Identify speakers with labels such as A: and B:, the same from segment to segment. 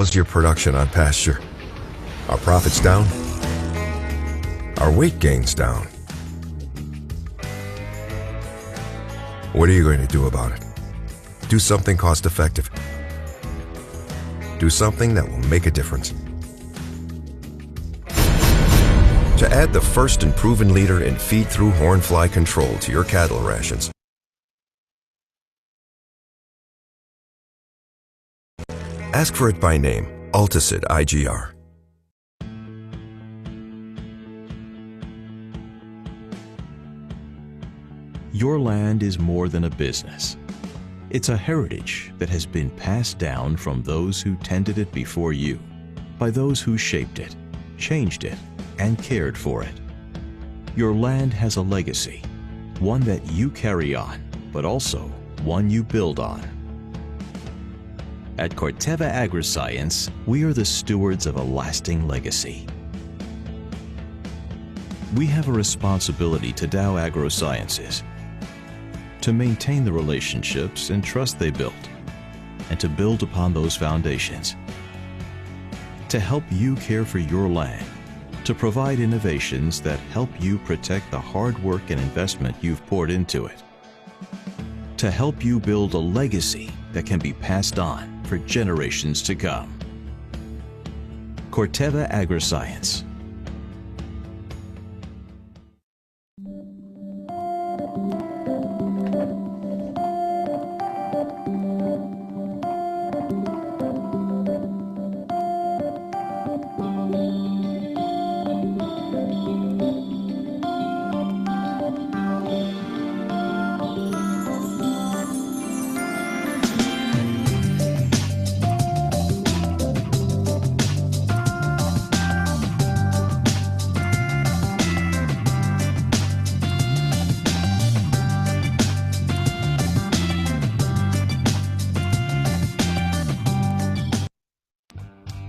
A: How's your production on pasture? Our profits down? Our weight gain's down. What are you going to do about it? Do something cost-effective. Do something that will make a difference. To add the first and proven leader in feed-through hornfly control to your cattle rations, ask for it by name, Alticid IGR.
B: Your land is more than a business. It's a heritage that has been passed down from those who tended it before you, by those who shaped it, changed it, and cared for it. Your land has a legacy, one that you carry on, but also one you build on. At Corteva Agriscience, we are the stewards of a lasting legacy. We have a responsibility to Dow AgroSciences to maintain the relationships and trust they built, and to build upon those foundations, to help you care for your land, to provide innovations that help you protect the hard work and investment you've poured into it, to help you build a legacy that can be passed on for generations to come. Corteva Agriscience.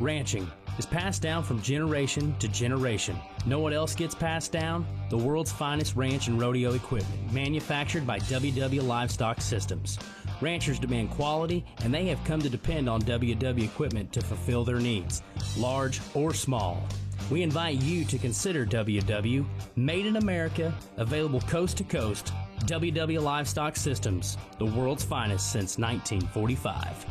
C: Ranching is passed down from generation to generation. Know what else gets passed down? The world's finest ranch and rodeo equipment, manufactured by WW Livestock Systems. Ranchers demand quality, and they have come to depend on WW equipment to fulfill their needs, large or small. We invite you to consider WW, made in America, available coast to coast. WW Livestock Systems, the world's finest since 1945.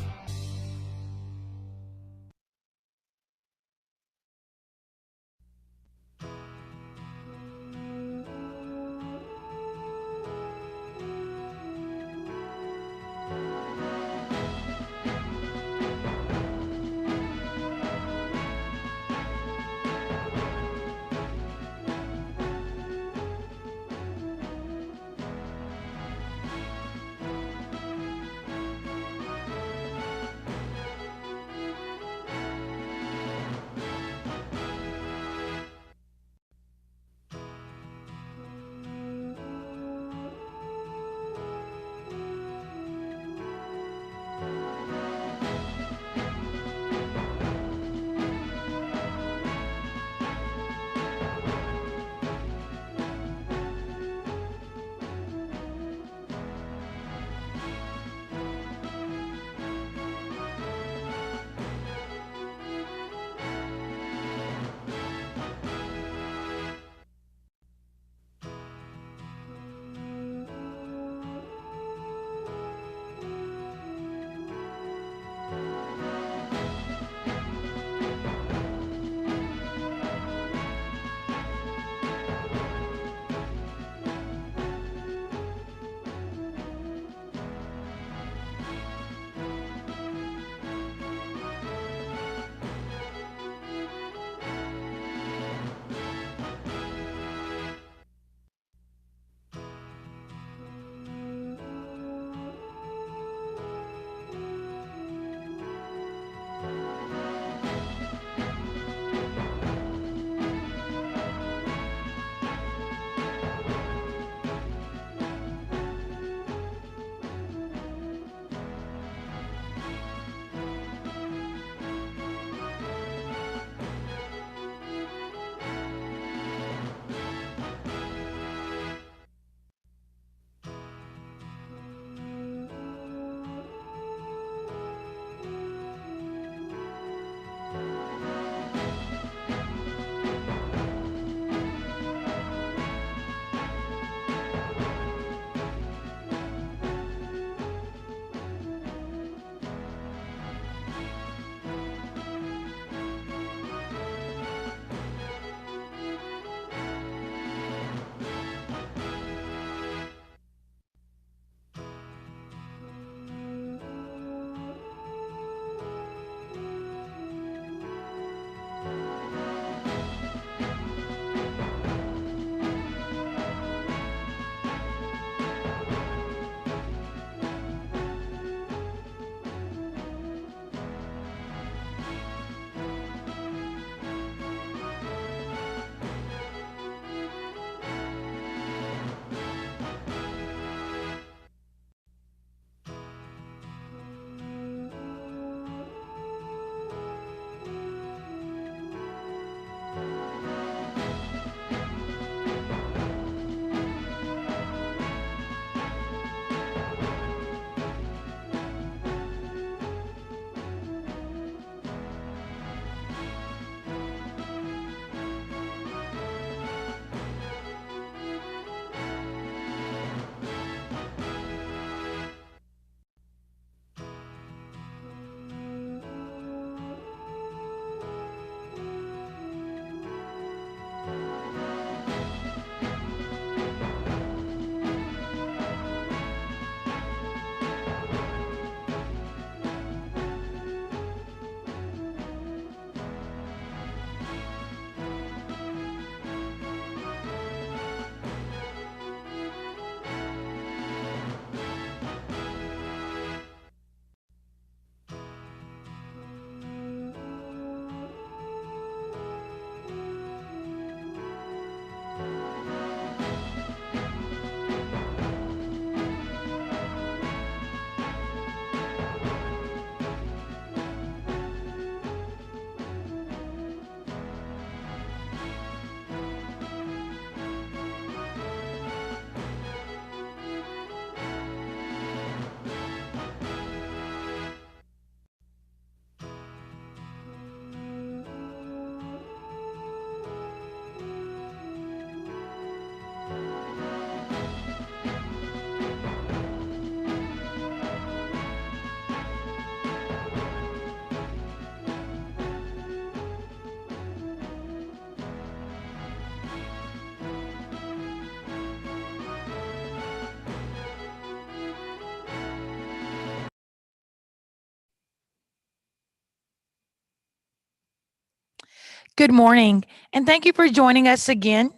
D: Good morning, and thank you for joining us again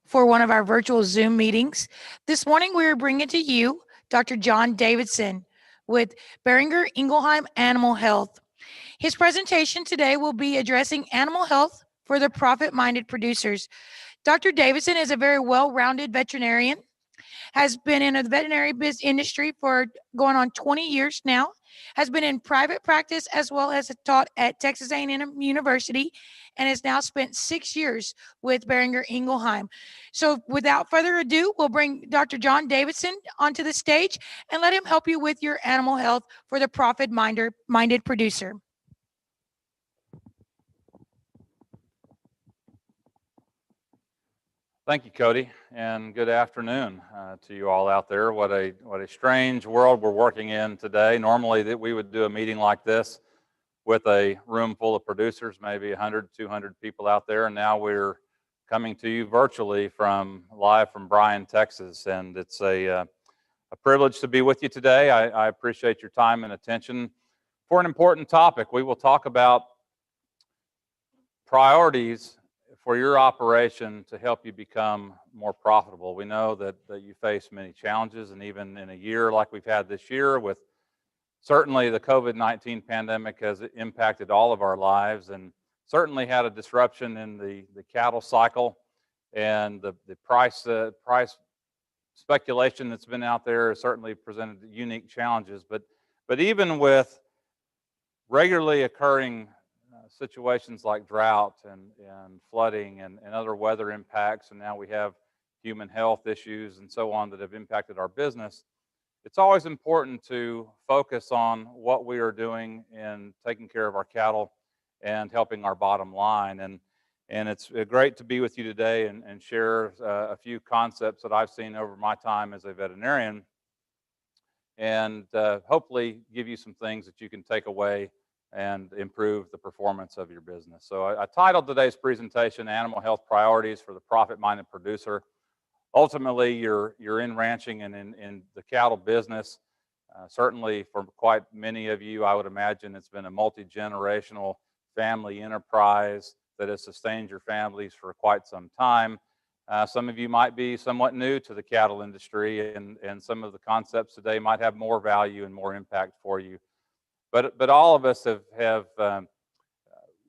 D: for one of our virtual Zoom meetings. This morning, we are bringing to you Dr. John Davidson with Beringer Ingelheim Animal Health. His presentation today will be addressing animal health for the profit-minded producers. Dr. Davidson is a very well-rounded veterinarian, has been in the veterinary industry for going on 20 years now, has been in private practice as well as taught at Texas A&M University, and has now spent 6 years with Beringer Ingelheim. So without further ado, we'll bring Dr. John Davidson onto the stage and let him help you with your animal health for the profit-minded producer.
E: Thank you, Cody, and good afternoon to you all out there. What a strange world we're working in today. Normally that we would do a meeting like this with a room full of producers, maybe 100, 200 people out there, and now we're coming to you virtually live from Bryan, Texas, and it's a privilege to be with you today. I appreciate your time and attention for an important topic. We will talk about priorities for your operation to help you become more profitable. We know that you face many challenges, and even in a year like we've had this year, with certainly the COVID-19 pandemic has impacted all of our lives, and certainly had a disruption in the cattle cycle, and the price speculation that's been out there has certainly presented unique challenges. But even with regularly occurring situations like drought and flooding and other weather impacts, and now we have human health issues and so on that have impacted our business, it's always important to focus on what we are doing in taking care of our cattle and helping our bottom line. And it's great to be with you today and share a few concepts that I've seen over my time as a veterinarian, and hopefully give you some things that you can take away and improve the performance of your business. So I titled today's presentation, Animal Health Priorities for the Profit-Minded Producer. Ultimately, you're in ranching and in the cattle business. Certainly for quite many of you, I would imagine it's been a multi-generational family enterprise that has sustained your families for quite some time. Some of you might be somewhat new to the cattle industry, and some of the concepts today might have more value and more impact for you. But all of us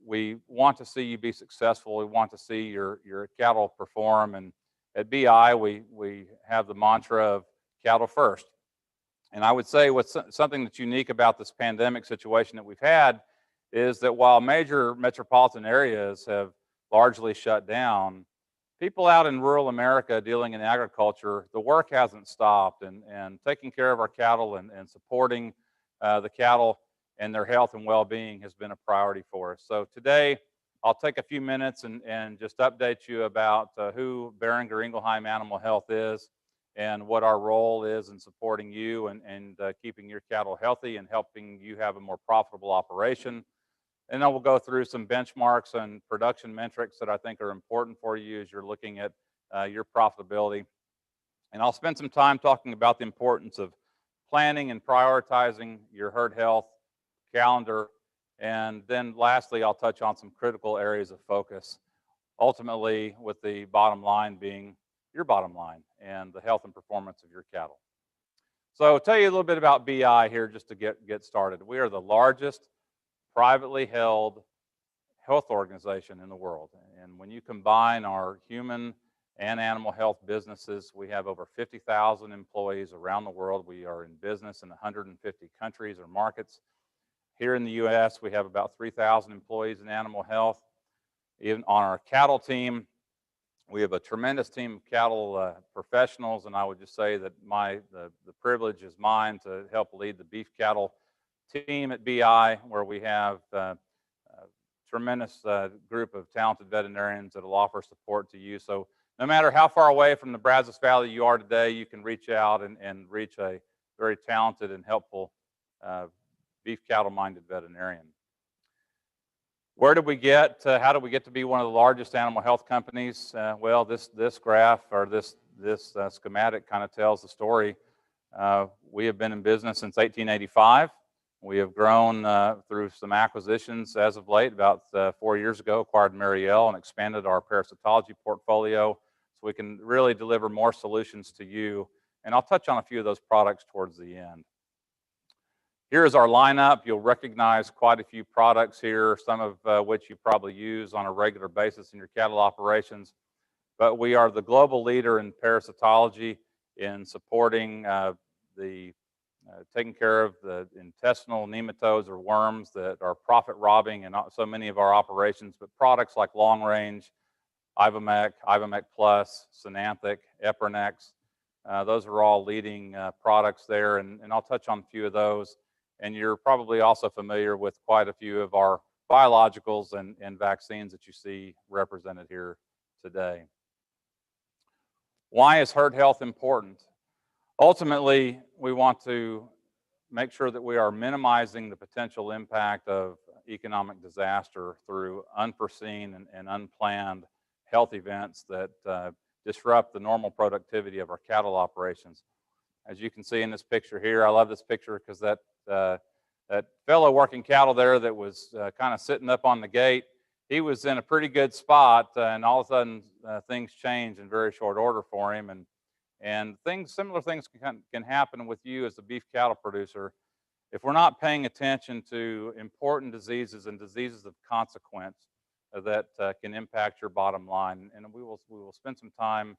E: we want to see you be successful. We want to see your cattle perform. And at BI, we have the mantra of cattle first. And I would say what's something that's unique about this pandemic situation that we've had is that while major metropolitan areas have largely shut down, people out in rural America dealing in agriculture, the work hasn't stopped. And taking care of our cattle and supporting the cattle and their health and well-being has been a priority for us. So today, I'll take a few minutes and just update you about who Beringer Ingelheim Animal Health is and what our role is in supporting you and keeping your cattle healthy and helping you have a more profitable operation. And then we'll go through some benchmarks and production metrics that I think are important for you as you're looking at your profitability. And I'll spend some time talking about the importance of planning and prioritizing your herd health calendar. And then lastly, I'll touch on some critical areas of focus, ultimately with the bottom line being your bottom line and the health and performance of your cattle. So I'll tell you a little bit about BI here just to get started. We are the largest privately held health organization in the world. And when you combine our human and animal health businesses, we have over 50,000 employees around the world. We are in business in 150 countries or markets. Here in the U.S., we have about 3,000 employees in animal health. Even on our cattle team, we have a tremendous team of cattle professionals, and I would just say that the privilege is mine to help lead the beef cattle team at BI, where we have a tremendous group of talented veterinarians that will offer support to you. So no matter how far away from the Brazos Valley you are today, you can reach out and reach a very talented and helpful beef cattle-minded veterinarian. Where did we get? How did we get to be one of the largest animal health companies? Well, this graph or this schematic kind of tells the story. We have been in business since 1885. We have grown through some acquisitions as of late. About 4 years ago, acquired Mariel and expanded our parasitology portfolio so we can really deliver more solutions to you. And I'll touch on a few of those products towards the end. Here is our lineup. You'll recognize quite a few products here, some of which you probably use on a regular basis in your cattle operations. But we are the global leader in parasitology, in supporting taking care of the intestinal nematodes or worms that are profit robbing in so many of our operations. But products like Long Range, Ivomec, Ivomec Plus, Synanthic, Epernex, those are all leading products there, and I'll touch on a few of those. And you're probably also familiar with quite a few of our biologicals and vaccines that you see represented here today. Why is herd health important? Ultimately, we want to make sure that we are minimizing the potential impact of economic disaster through unforeseen and unplanned health events that disrupt the normal productivity of our cattle operations. As you can see in this picture here, I love this picture because that fellow working cattle there that was kind of sitting up on the gate, he was in a pretty good spot, and all of a sudden things change in very short order for him, and similar things can happen with you as a beef cattle producer if we're not paying attention to important diseases and diseases of consequence that can impact your bottom line. And we will spend some time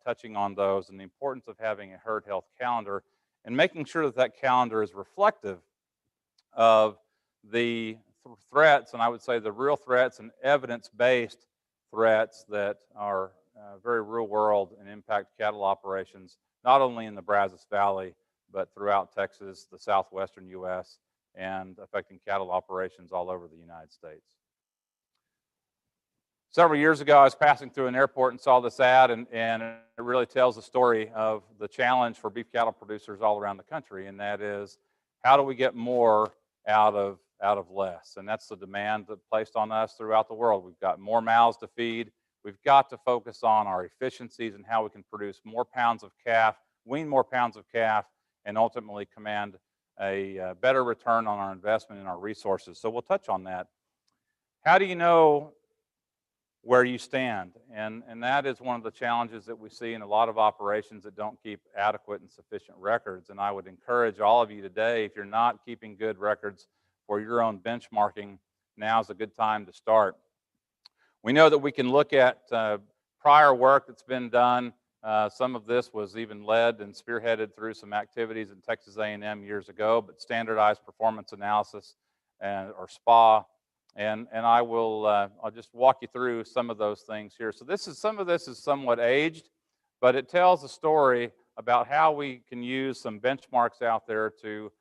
E: touching on those and the importance of having a herd health calendar and making sure that that calendar is reflective of the threats, and I would say the real threats and evidence-based threats that are very real world and impact cattle operations, not only in the Brazos Valley, but throughout Texas, the southwestern U.S., and affecting cattle operations all over the United States. Several years ago, I was passing through an airport and saw this ad, and it really tells the story of the challenge for beef cattle producers all around the country, and that is, how do we get more out of less? And that's the demand that's placed on us throughout the world. We've got more mouths to feed. We've got to focus on our efficiencies and how we can produce more pounds of calf, wean more pounds of calf, and ultimately command a better return on our investment in our resources. So we'll touch on that. How do you know where you stand? And that is one of the challenges that we see in a lot of operations that don't keep adequate and sufficient records. And I would encourage all of you today, if you're not keeping good records for your own benchmarking, now's a good time to start. We know that we can look at prior work that's been done. Some of this was even led and spearheaded through some activities in Texas A&M years ago, but standardized performance analysis or SPA. And I'll just walk you through some of those things here. So some of this is somewhat aged, but it tells a story about how we can use some benchmarks out there to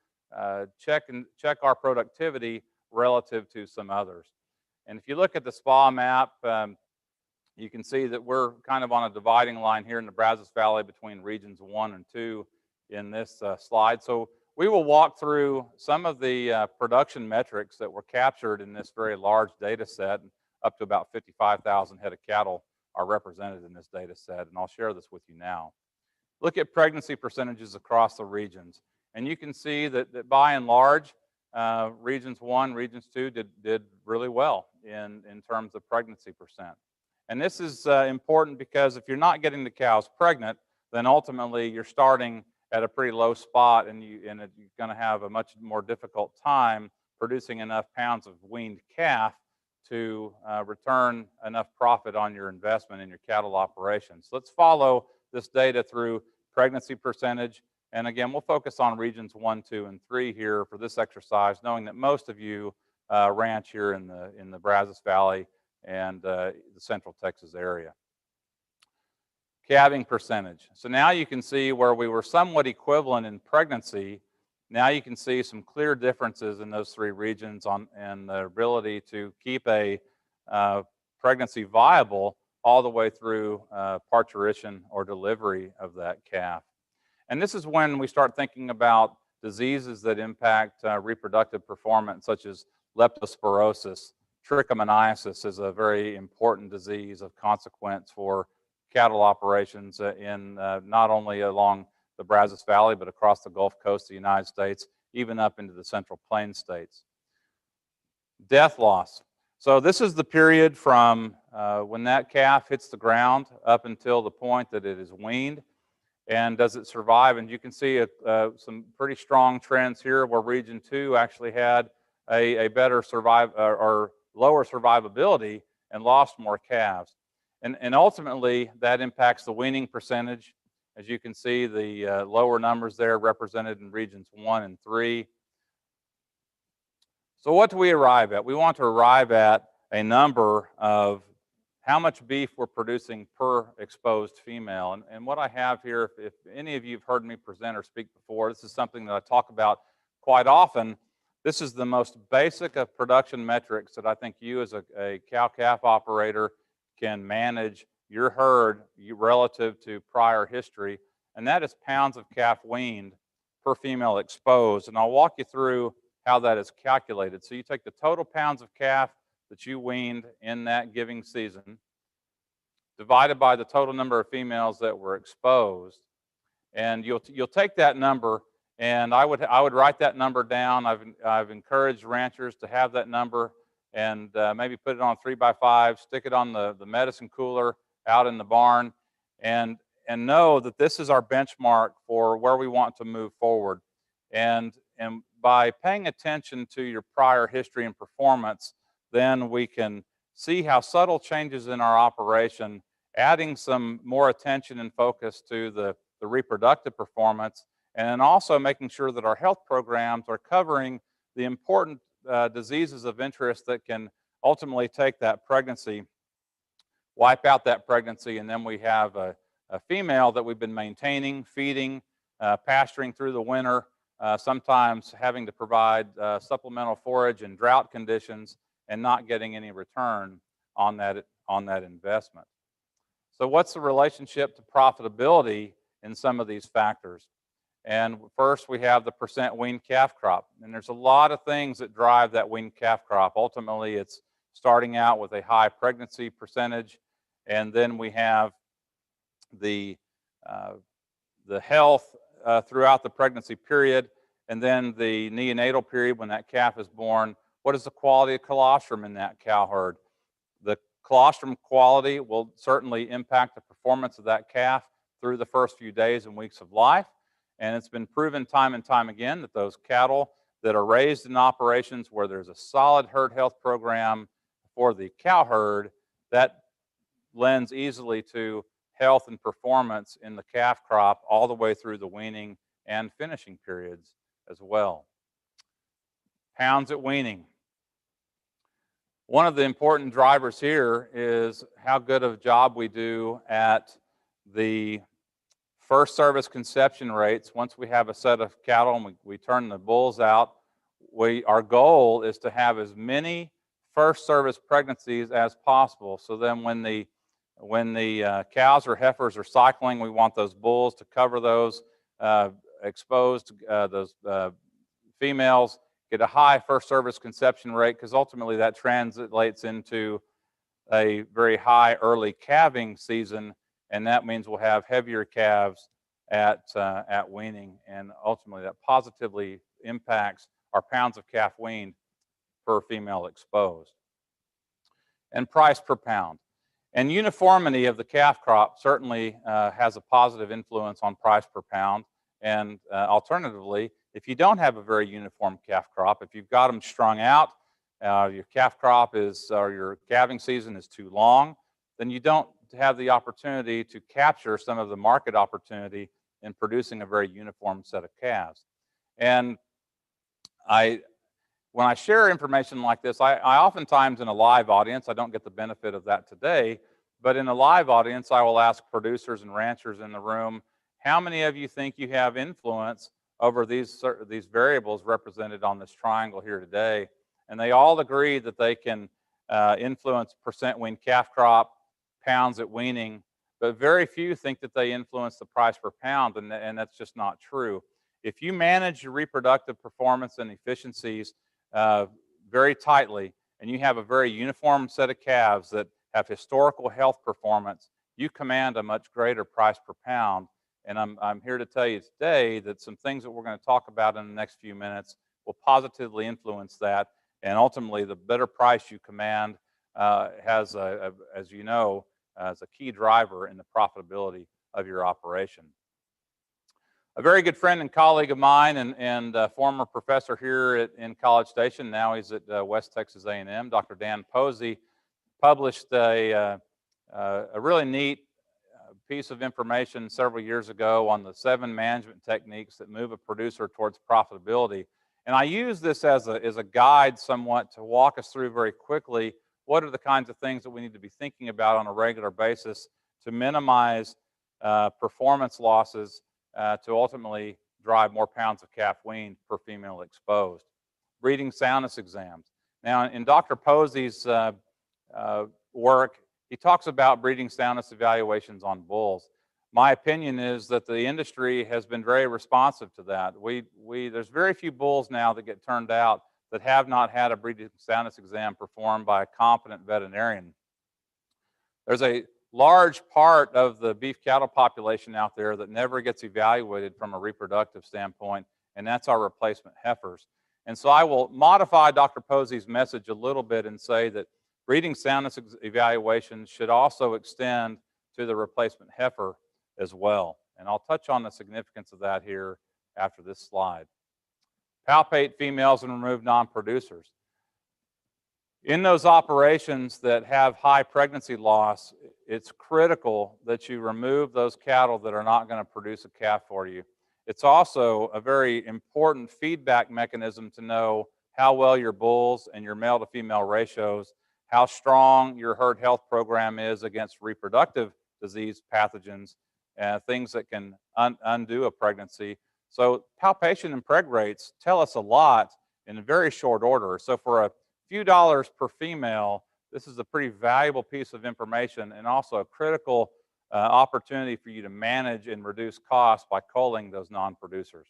E: check our productivity relative to some others. And if you look at the SPA map, you can see that we're kind of on a dividing line here in the Brazos Valley between regions 1 and 2 in this slide. So we will walk through some of the production metrics that were captured in this very large data set. Up to about 55,000 head of cattle are represented in this data set, and I'll share this with you now. Look at pregnancy percentages across the regions, and you can see that by and large, regions 1, regions 2 did really well in terms of pregnancy percent. And this is important because if you're not getting the cows pregnant, then ultimately you're starting at a pretty low spot, and you're going to have a much more difficult time producing enough pounds of weaned calf to return enough profit on your investment in your cattle operations. Let's follow this data through pregnancy percentage. And again, we'll focus on regions 1, 2, and 3 here for this exercise, knowing that most of you ranch here in the Brazos Valley and the Central Texas area. Calving percentage. So now you can see where we were somewhat equivalent in pregnancy. Now you can see some clear differences in those 3 regions and the ability to keep a pregnancy viable all the way through parturition or delivery of that calf. And this is when we start thinking about diseases that impact reproductive performance, such as leptospirosis. Trichomoniasis is a very important disease of consequence for cattle operations in not only along the Brazos Valley, but across the Gulf Coast of the United States. even up into the Central Plains states. Death loss. So this is the period from when that calf hits the ground up until the point that it is weaned. And does it survive? And you can see some pretty strong trends here where Region 2 actually had a better or lower survivability and lost more calves. And ultimately, that impacts the weaning percentage. As you can see, the lower numbers there represented in Regions 1 and 3. So what do we arrive at? We want to arrive at a number of how much beef we're producing per exposed female. And what I have here, if any of you have heard me present or speak before, this is something that I talk about quite often. This is the most basic of production metrics that I think you as a cow-calf operator can manage your herd relative to prior history, and that is pounds of calf weaned per female exposed. And I'll walk you through how that is calculated. So you take the total pounds of calf that you weaned in that giving season, divided by the total number of females that were exposed, and you'll take that number, and I would write that number down. I've encouraged ranchers to have that number and maybe put it on a 3x5, stick it on the medicine cooler out in the barn, and know that this is our benchmark for where we want to move forward. And by paying attention to your prior history and performance, then we can see how subtle changes in our operation, adding some more attention and focus to the reproductive performance, and also making sure that our health programs are covering the important diseases of interest that can ultimately take that pregnancy, wipe out that pregnancy, and then we have a female that we've been maintaining, feeding, pasturing through the winter, sometimes having to provide supplemental forage in drought conditions and not getting any return on that investment. So what's the relationship to profitability in some of these factors? And first, we have the percent weaned calf crop. And there's a lot of things that drive that weaned calf crop. Ultimately, it's starting out with a high pregnancy percentage, and then we have the health throughout the pregnancy period, and then the neonatal period when that calf is born. What is the quality of colostrum in that cow herd? The colostrum quality will certainly impact the performance of that calf through the first few days and weeks of life. And it's been proven time and time again that those cattle that are raised in operations where there's a solid herd health program for the cow herd, that lends easily to health and performance in the calf crop all the way through the weaning and finishing periods as well. Pounds at weaning. One of the important drivers here is how good of a job we do at the first service conception rates. Once we have a set of cattle and we turn the bulls out, our goal is to have as many first service pregnancies as possible. So then when the cows or heifers are cycling, we want those bulls to cover those exposed, those females, get a high first service conception rate, because ultimately that translates into a very high early calving season, and that means we'll have heavier calves at weaning, and ultimately that positively impacts our pounds of calf weaned per female exposed. And price per pound. And uniformity of the calf crop certainly has a positive influence on price per pound. And alternatively, if you don't have a very uniform calf crop, if you've got them strung out, your calf crop or your calving season is too long, then you don't have the opportunity to capture some of the market opportunity in producing a very uniform set of calves. And when I share information like this, I oftentimes in a live audience, I don't get the benefit of that today, but in a live audience, I will ask producers and ranchers in the room, how many of you think you have influence over these variables represented on this triangle here today? And they all agree that they can influence percent weaned calf crop, pounds at weaning, but very few think that they influence the price per pound, and that's just not true. If you manage your reproductive performance and efficiencies very tightly, and you have a very uniform set of calves that have historical health performance, you command a much greater price per pound And I'm here to tell you today that some things that we're going to talk about in the next few minutes will positively influence that. And ultimately, the better price you command has, as you know, as a key driver in the profitability of your operation. A very good friend and colleague of mine and former professor here in College Station, now he's at West Texas A&M, Dr. Dan Posey, published a really neat piece of information several years ago on the 7 management techniques that move a producer towards profitability. And I use this as a guide somewhat to walk us through very quickly what are the kinds of things that we need to be thinking about on a regular basis to minimize performance losses to ultimately drive more pounds of calf weaned per female exposed. Breeding soundness exams. Now, in Dr. Posey's work, he talks about breeding soundness evaluations on bulls. My opinion is that the industry has been very responsive to that. There's very few bulls now that get turned out that have not had a breeding soundness exam performed by a competent veterinarian. There's a large part of the beef cattle population out there that never gets evaluated from a reproductive standpoint, and that's our replacement heifers. And so I will modify Dr. Posey's message a little bit and say that breeding soundness evaluations should also extend to the replacement heifer as well. And I'll touch on the significance of that here after this slide. Palpate females and remove non-producers. In those operations that have high pregnancy loss, it's critical that you remove those cattle that are not going to produce a calf for you. It's also a very important feedback mechanism to know how well your bulls and your male to female ratios, how strong your herd health program is against reproductive disease pathogens, things that can undo a pregnancy. So palpation and preg rates tell us a lot in a very short order. So for a few dollars per female, this is a pretty valuable piece of information and also a critical opportunity for you to manage and reduce costs by culling those non-producers.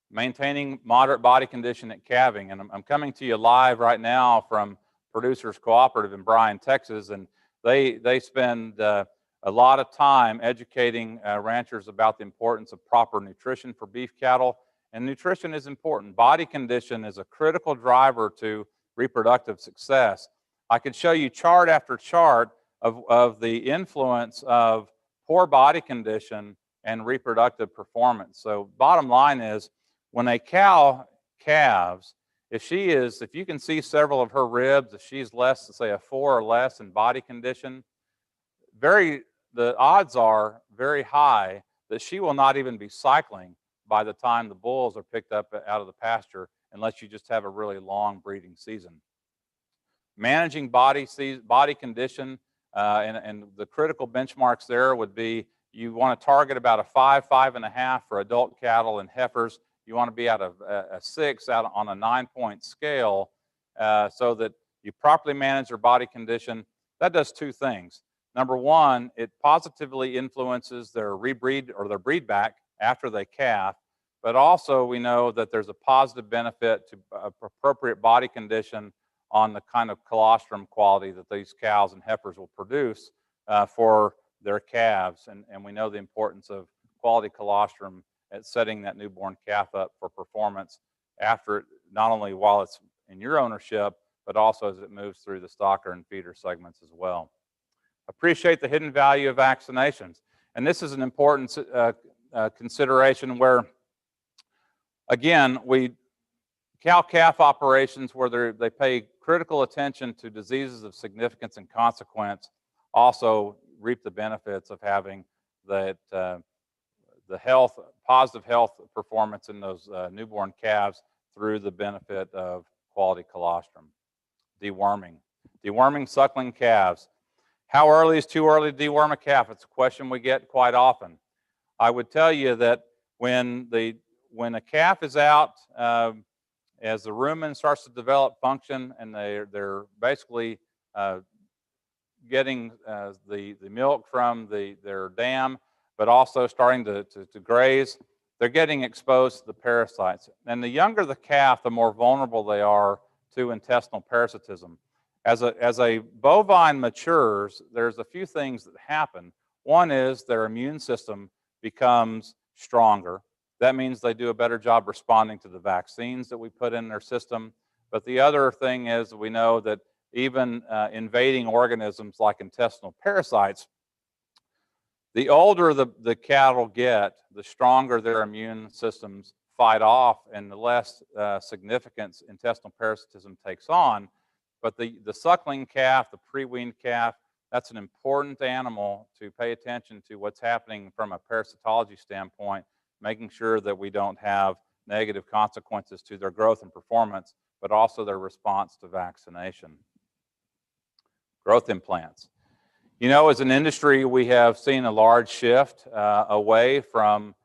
E: Maintaining moderate body condition at calving. And I'm coming to you live right now from Producers Cooperative in Bryan, Texas, and they spend a lot of time educating ranchers about the importance of proper nutrition for beef cattle. And nutrition is important. Body condition is a critical driver to reproductive success. I could show you chart after chart of the influence of poor body condition and reproductive performance. So bottom line is, when a cow calves, if you can see several of her ribs, if she's less, say a 4 or less in body condition, the odds are very high that she will not even be cycling by the time the bulls are picked up out of the pasture, unless you just have a really long breeding season. Managing body condition and the critical benchmarks there would be, you want to target about a 5, 5.5 for adult cattle and heifers. You want to be at a 6 out on a 9-point scale so that you properly manage their body condition. That does 2 things. Number one, it positively influences their rebreed or their breed back after they calf, but also we know that there's a positive benefit to appropriate body condition on the kind of colostrum quality that these cows and heifers will produce for their calves. And we know the importance of quality colostrum at setting that newborn calf up for performance after it, not only while it's in your ownership, but also as it moves through the stocker and feeder segments as well. Appreciate the hidden value of vaccinations. And this is an important consideration where, again, cow-calf operations where they pay critical attention to diseases of significance and consequence also reap the benefits of having the positive health performance in those newborn calves through the benefit of quality colostrum. Deworming suckling calves. How early is too early to deworm a calf? It's a question we get quite often. I would tell you that when a calf is out, as the rumen starts to develop function and they're basically getting the milk from their dam, but also starting to graze, they're getting exposed to the parasites. And the younger the calf, the more vulnerable they are to intestinal parasitism. As a bovine matures, there's a few things that happen. One is their immune system becomes stronger. That means they do a better job responding to the vaccines that we put in their system. But the other thing is we know that even invading organisms like intestinal parasites, the older the cattle get, the stronger their immune systems fight off and the less significance intestinal parasitism takes on. But the suckling calf, the pre-weaned calf, that's an important animal to pay attention to what's happening from a parasitology standpoint, making sure that we don't have negative consequences to their growth and performance, but also their response to vaccination. Growth implants. You know, as an industry, we have seen a large shift away from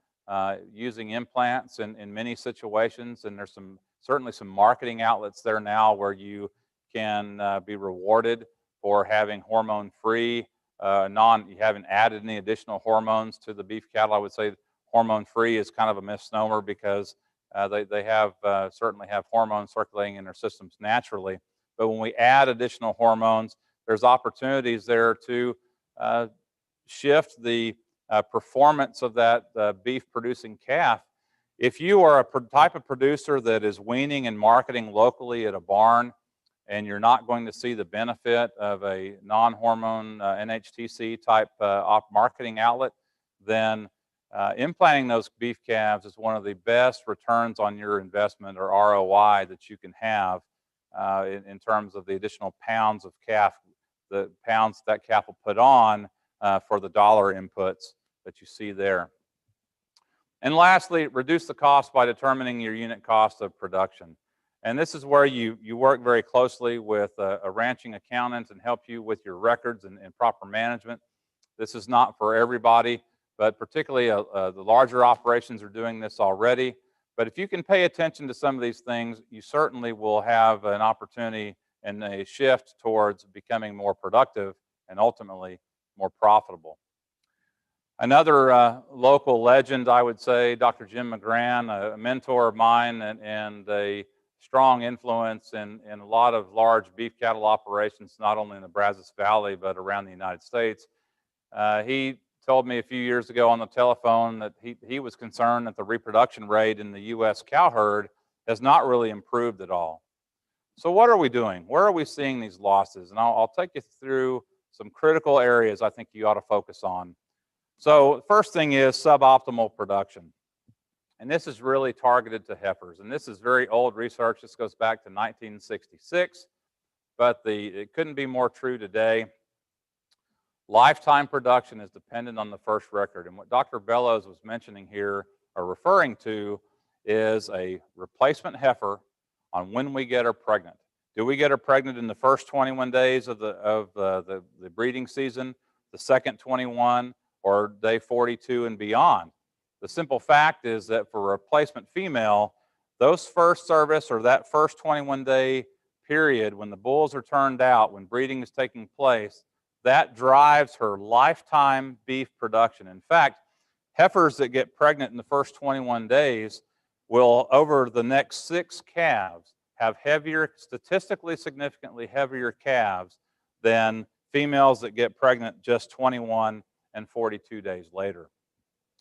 E: using implants in many situations, and there's certainly some marketing outlets there now where you can be rewarded for having hormone-free, you haven't added any additional hormones to the beef cattle. I would say hormone-free is kind of a misnomer because they have certainly have hormones circulating in their systems naturally. But when we add additional hormones, there's opportunities there to shift the performance of that beef-producing calf. If you are a type of producer that is weaning and marketing locally at a barn, and you're not going to see the benefit of a non-hormone NHTC type marketing outlet, then implanting those beef calves is one of the best returns on your investment, or ROI, that you can have in terms of the additional pounds of calf, the pounds that calf will put on for the dollar inputs that you see there. And lastly, reduce the cost by determining your unit cost of production. And this is where you work very closely with a ranching accountant and help you with your records and proper management. This is not for everybody, but particularly the larger operations are doing this already. But if you can pay attention to some of these things, you certainly will have an opportunity and a shift towards becoming more productive and ultimately more profitable. Another local legend, I would say, Dr. Jim McGrann, a mentor of mine and a strong influence in a lot of large beef cattle operations, not only in the Brazos Valley, but around the United States. He told me a few years ago on the telephone that he was concerned that the reproduction rate in the U.S. cow herd has not really improved at all. So what are we doing? Where are we seeing these losses? And I'll take you through some critical areas I think you ought to focus on. So first thing is suboptimal production. And this is really targeted to heifers. And this is very old research. This goes back to 1966, but it couldn't be more true today. Lifetime production is dependent on the first record. And what Dr. Bellows was mentioning here, or referring to, is a replacement heifer on when we get her pregnant. Do we get her pregnant in the first 21 days of the breeding season, the second 21, or day 42 and beyond? The simple fact is that for a replacement female, those first service or that first 21-day period when the bulls are turned out, when breeding is taking place, that drives her lifetime beef production. In fact, heifers that get pregnant in the first 21 days will, over the next 6 calves, have heavier, statistically significantly heavier calves than females that get pregnant just 21 and 42 days later.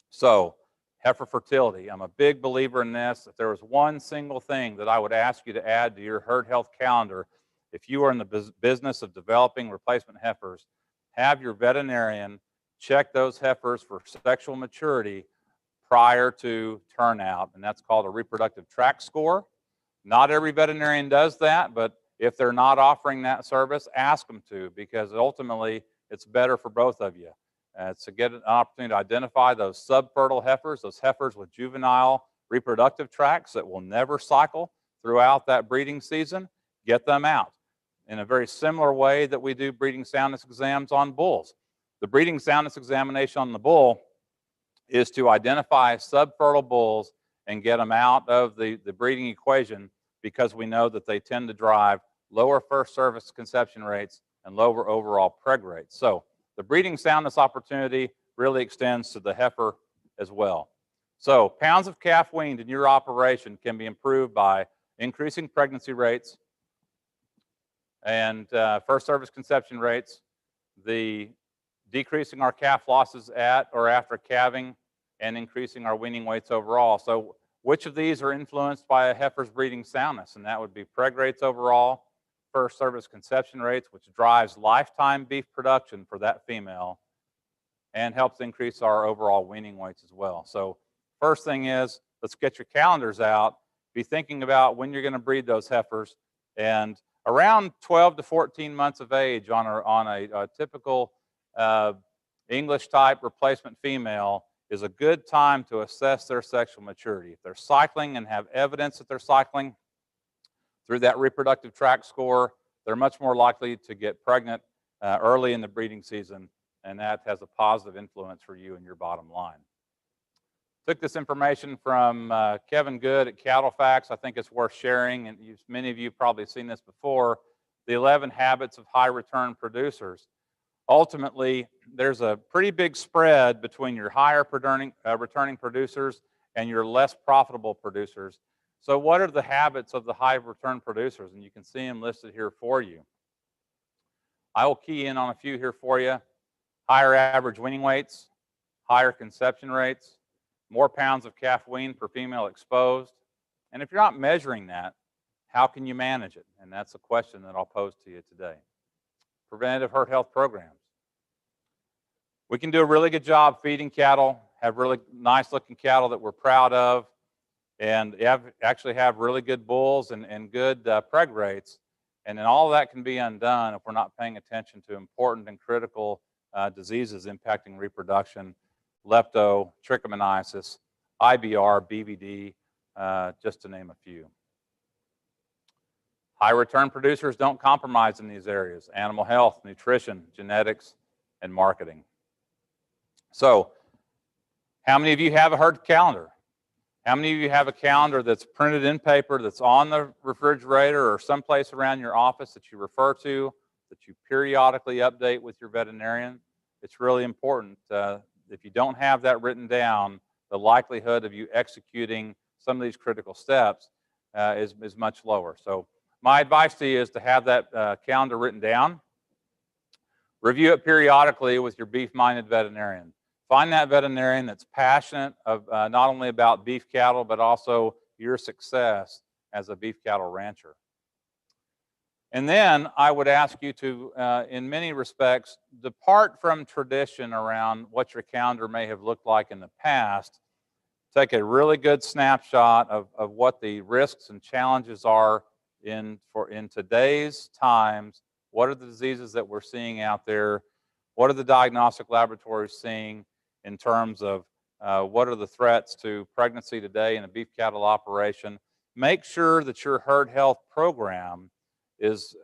E: So, heifer fertility, I'm a big believer in this. If there was one single thing that I would ask you to add to your herd health calendar, if you are in the business of developing replacement heifers, have your veterinarian check those heifers for sexual maturity prior to turnout, and that's called a reproductive tract score. Not every veterinarian does that, but if they're not offering that service, ask them to, because ultimately it's better for both of you. To get an opportunity to identify those subfertile heifers, those heifers with juvenile reproductive tracts that will never cycle throughout that breeding season, get them out. In a very similar way that we do breeding soundness exams on bulls. The breeding soundness examination on the bull is to identify subfertile bulls and get them out of the breeding equation, because we know that they tend to drive lower first service conception rates and lower overall preg rates. So the breeding soundness opportunity really extends to the heifer as well. So pounds of calf weaned in your operation can be improved by increasing pregnancy rates and first service conception rates. The decreasing our calf losses at or after calving, and increasing our weaning weights overall. So which of these are influenced by a heifer's breeding soundness? And that would be preg rates overall, first service conception rates, which drives lifetime beef production for that female and helps increase our overall weaning weights as well. So first thing is, let's get your calendars out. Be thinking about when you're going to breed those heifers. And around 12 to 14 months of age on a typical English type replacement female is a good time to assess their sexual maturity. If they're cycling and have evidence that they're cycling through that reproductive tract score, they're much more likely to get pregnant early in the breeding season, and that has a positive influence for you and your bottom line. Took this information from Kevin Good at Cattle Facts. I think it's worth sharing, and many of you have probably seen this before, the 11 habits of high return producers. Ultimately, there's a pretty big spread between your higher returning producers and your less profitable producers. So what are the habits of the high return producers? And you can see them listed here for you. I will key in on a few here for you. Higher average weaning weights, higher conception rates, more pounds of calf wean per female exposed. And if you're not measuring that, how can you manage it? And that's a question that I'll pose to you today. Preventative herd health programs. We can do a really good job feeding cattle, have really nice looking cattle that we're proud of, and actually have really good bulls and good preg rates. And then all of that can be undone if we're not paying attention to important and critical diseases impacting reproduction, lepto, trichomoniasis, IBR, BVD, just to name a few. High return producers don't compromise in these areas: animal health, nutrition, genetics, and marketing. So, how many of you have a herd calendar? How many of you have a calendar that's printed in paper, that's on the refrigerator or someplace around your office that you refer to, that you periodically update with your veterinarian? It's really important. If you don't have that written down, the likelihood of you executing some of these critical steps is much lower. So my advice to you is to have that calendar written down. Review it periodically with your beef-minded veterinarian. Find that veterinarian that's passionate of not only about beef cattle, but also your success as a beef cattle rancher. And then I would ask you to, in many respects, depart from tradition around what your calendar may have looked like in the past. Take a really good snapshot of what the risks and challenges are in today's times. What are the diseases that we're seeing out there? What are the diagnostic laboratories seeing in terms of what are the threats to pregnancy today in a beef cattle operation? Make sure that your herd health program is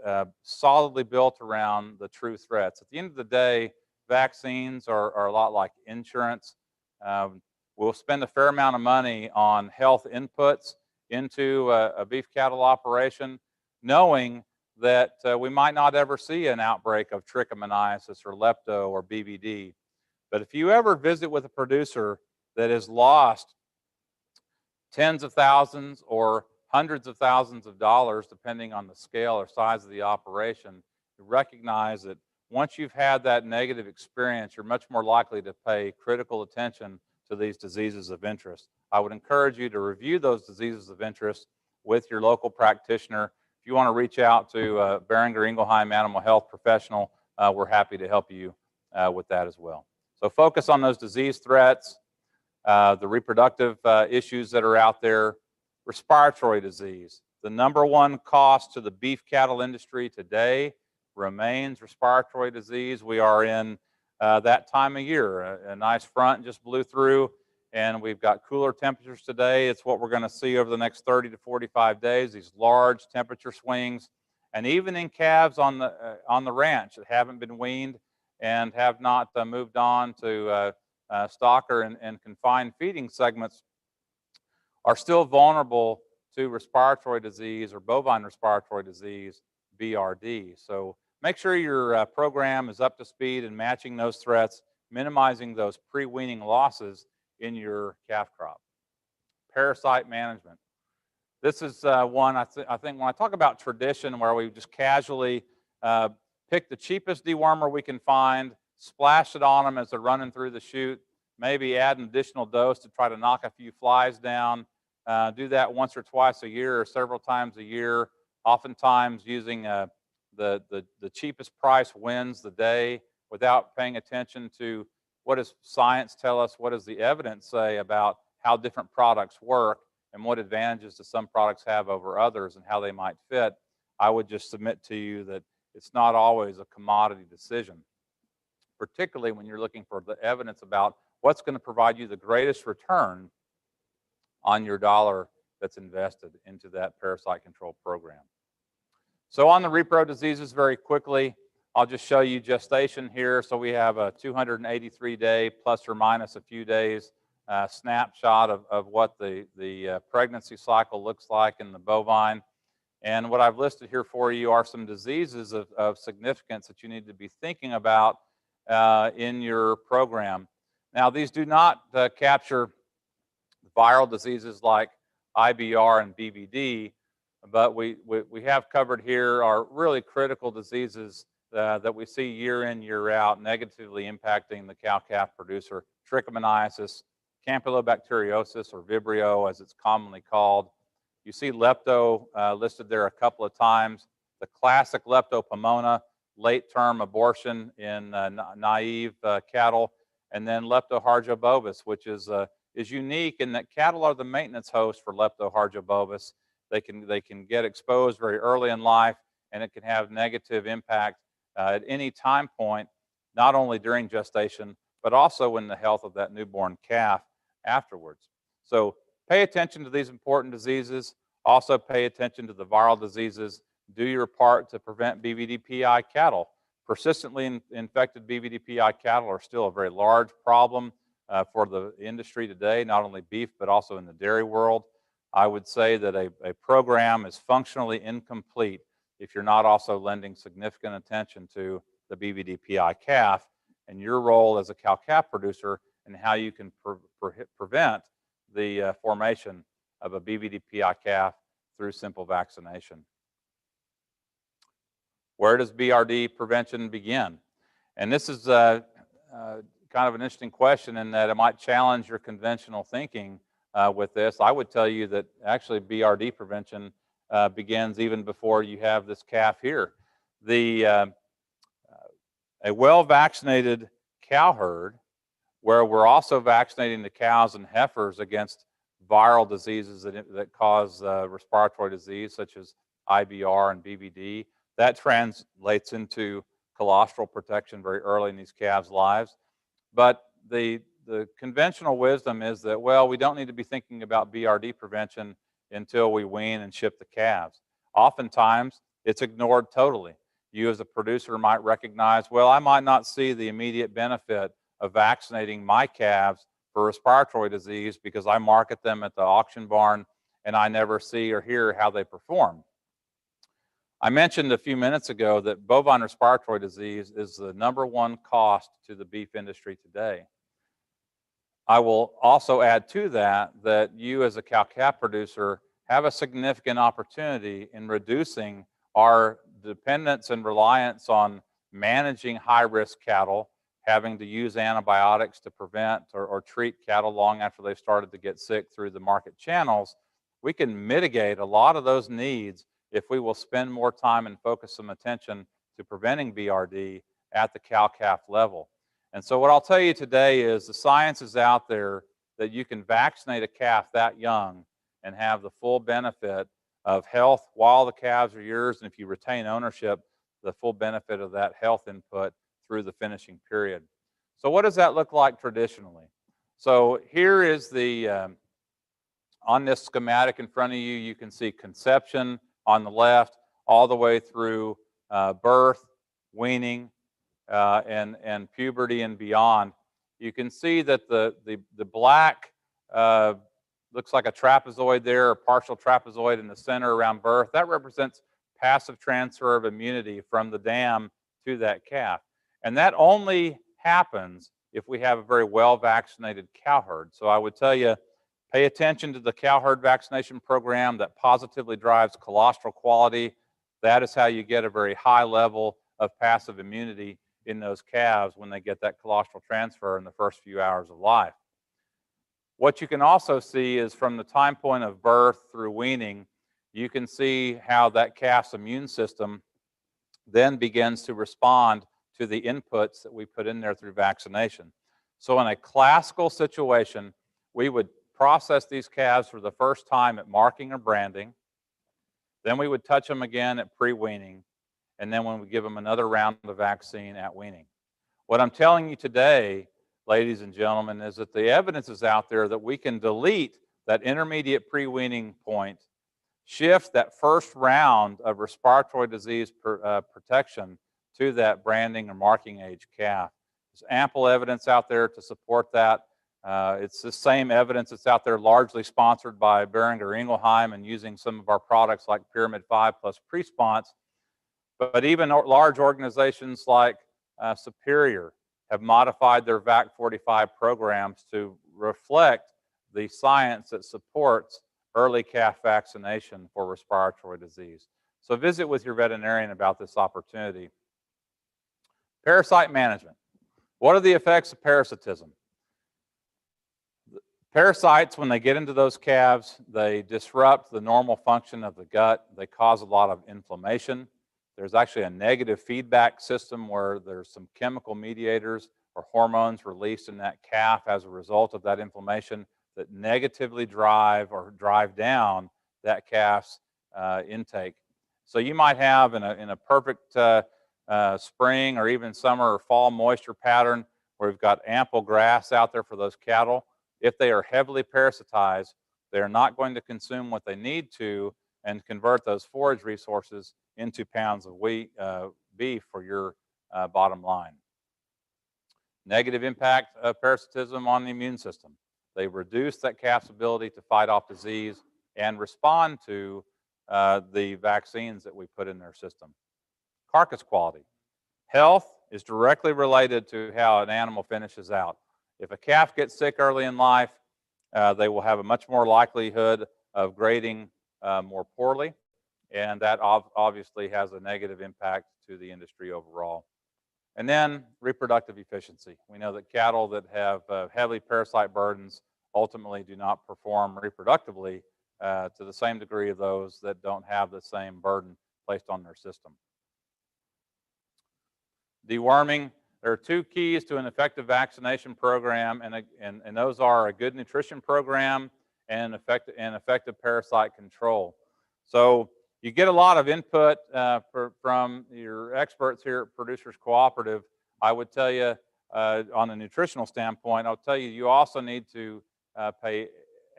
E: solidly built around the true threats. At the end of the day, vaccines are a lot like insurance. We'll spend a fair amount of money on health inputs into a beef cattle operation, knowing that we might not ever see an outbreak of trichomoniasis or lepto or BVD. But if you ever visit with a producer that has lost tens of thousands or hundreds of thousands of dollars, depending on the scale or size of the operation, you recognize that once you've had that negative experience, you're much more likely to pay critical attention to these diseases of interest. I would encourage you to review those diseases of interest with your local practitioner. If you want to reach out to Boehringer Ingelheim Animal Health Professional, we're happy to help you with that as well. So focus on those disease threats, the reproductive issues that are out there. Respiratory disease. The #1 cost to the beef cattle industry today remains respiratory disease. We are in that time of year. A nice front just blew through, and we've got cooler temperatures today. It's what we're going to see over the next 30 to 45 days, these large temperature swings. And even in calves on the ranch that haven't been weaned and have not moved on to stocker and confined feeding segments, are still vulnerable to respiratory disease or bovine respiratory disease, BRD. So make sure your program is up to speed and matching those threats, minimizing those pre-weaning losses in your calf crop. Parasite management. This is one I think when I talk about tradition, where we just casually pick the cheapest dewormer we can find, splash it on them as they're running through the chute, maybe add an additional dose to try to knock a few flies down. Do that once or twice a year or several times a year, oftentimes using the cheapest price wins the day without paying attention to what does science tell us, what does the evidence say about how different products work and what advantages do some products have over others and how they might fit. I would just submit to you that it's not always a commodity decision, particularly when you're looking for the evidence about what's going to provide you the greatest return on your dollar that's invested into that parasite control program. So on the repro diseases, very quickly, I'll just show you gestation here. So we have a 283-day plus or minus a few days snapshot of what the pregnancy cycle looks like in the bovine. And what I've listed here for you are some diseases of significance that you need to be thinking about in your program. Now, these do not capture viral diseases like IBR and BVD, but we have covered here are really critical diseases that we see year in, year out, negatively impacting the cow-calf producer: trichomoniasis, campylobacteriosis, or Vibrio as it's commonly called. You see lepto listed there a couple of times. The classic leptopomona, late-term abortion in naive cattle, and then leptohargiobovis, which is unique in that cattle are the maintenance host for leptohargiobovis. They can get exposed very early in life, and it can have negative impact at any time point, not only during gestation, but also in the health of that newborn calf afterwards. So pay attention to these important diseases. Also pay attention to the viral diseases. Do your part to prevent BVD-PI cattle. Persistently infected BVD-PI cattle are still a very large problem for the industry today, not only beef, but also in the dairy world. I would say that a program is functionally incomplete if you're not also lending significant attention to the BVD-PI calf and your role as a cow-calf producer and how you can prevent the formation of a BVD-PI calf through simple vaccination. Where does BRD prevention begin? And this is kind of an interesting question in that it might challenge your conventional thinking with this. I would tell you that actually BRD prevention begins even before you have this calf here. A well-vaccinated cow herd, where we're also vaccinating the cows and heifers against viral diseases that cause respiratory disease, such as IBR and BVD, that translates into colostral protection very early in these calves' lives. But the conventional wisdom is that, well, we don't need to be thinking about BRD prevention until we wean and ship the calves. Oftentimes, it's ignored totally. You as a producer might recognize, well, I might not see the immediate benefit of vaccinating my calves for respiratory disease because I market them at the auction barn and I never see or hear how they perform. I mentioned a few minutes ago that bovine respiratory disease is the #1 cost to the beef industry today. I will also add to that you as a cow-calf producer have a significant opportunity in reducing our dependence and reliance on managing high-risk cattle, having to use antibiotics to prevent or treat cattle long after they've started to get sick through the market channels. We can mitigate a lot of those needs if we will spend more time and focus some attention to preventing BRD at the cow-calf level. And so what I'll tell you today is the science is out there that you can vaccinate a calf that young and have the full benefit of health while the calves are yours, and if you retain ownership, the full benefit of that health input through the finishing period. So what does that look like traditionally? So here is on this schematic in front of you, you can see conception on the left all the way through birth, weaning, and puberty and beyond. You can see that the black looks like a trapezoid there, a partial trapezoid in the center around birth. That represents passive transfer of immunity from the dam to that calf. And that only happens if we have a very well-vaccinated cow herd. So I would tell you, pay attention to the cow herd vaccination program that positively drives colostral quality. That is how you get a very high level of passive immunity in those calves when they get that colostral transfer in the first few hours of life. What you can also see is from the time point of birth through weaning, you can see how that calf's immune system then begins to respond to the inputs that we put in there through vaccination. So in a classical situation, we would process these calves for the first time at marking or branding. Then we would touch them again at pre-weaning, and then when we give them another round of vaccine at weaning. What I'm telling you today, ladies and gentlemen, is that the evidence is out there that we can delete that intermediate pre-weaning point, shift that first round of respiratory disease protection to that branding or marking age calf. There's ample evidence out there to support that. It's the same evidence that's out there, largely sponsored by Boehringer Ingelheim and using some of our products like Pyramid 5 plus Presponse. But even large organizations like Superior have modified their VAC45 programs to reflect the science that supports early calf vaccination for respiratory disease. So visit with your veterinarian about this opportunity. Parasite management. What are the effects of parasitism? Parasites, when they get into those calves, they disrupt the normal function of the gut. They cause a lot of inflammation. There's actually a negative feedback system where there's some chemical mediators or hormones released in that calf as a result of that inflammation that negatively drive down that calf's intake. So you might have in a perfect spring or even summer or fall moisture pattern where we've got ample grass out there for those cattle. If they are heavily parasitized, they're not going to consume what they need to and convert those forage resources into pounds of beef for your bottom line. Negative impact of parasitism on the immune system. They reduce that calf's ability to fight off disease and respond to the vaccines that we put in their system. Carcass quality. Health is directly related to how an animal finishes out. If a calf gets sick early in life, they will have a much more likelihood of grading more poorly, and that obviously has a negative impact to the industry overall. And then reproductive efficiency. We know that cattle that have heavy parasite burdens ultimately do not perform reproductively to the same degree of those that don't have the same burden placed on their system. Deworming. There are two keys to an effective vaccination program, and those are a good nutrition program and effective parasite control. So you get a lot of input from your experts here at Producers Cooperative. I would tell you on a nutritional standpoint, I'll tell you, you also need to pay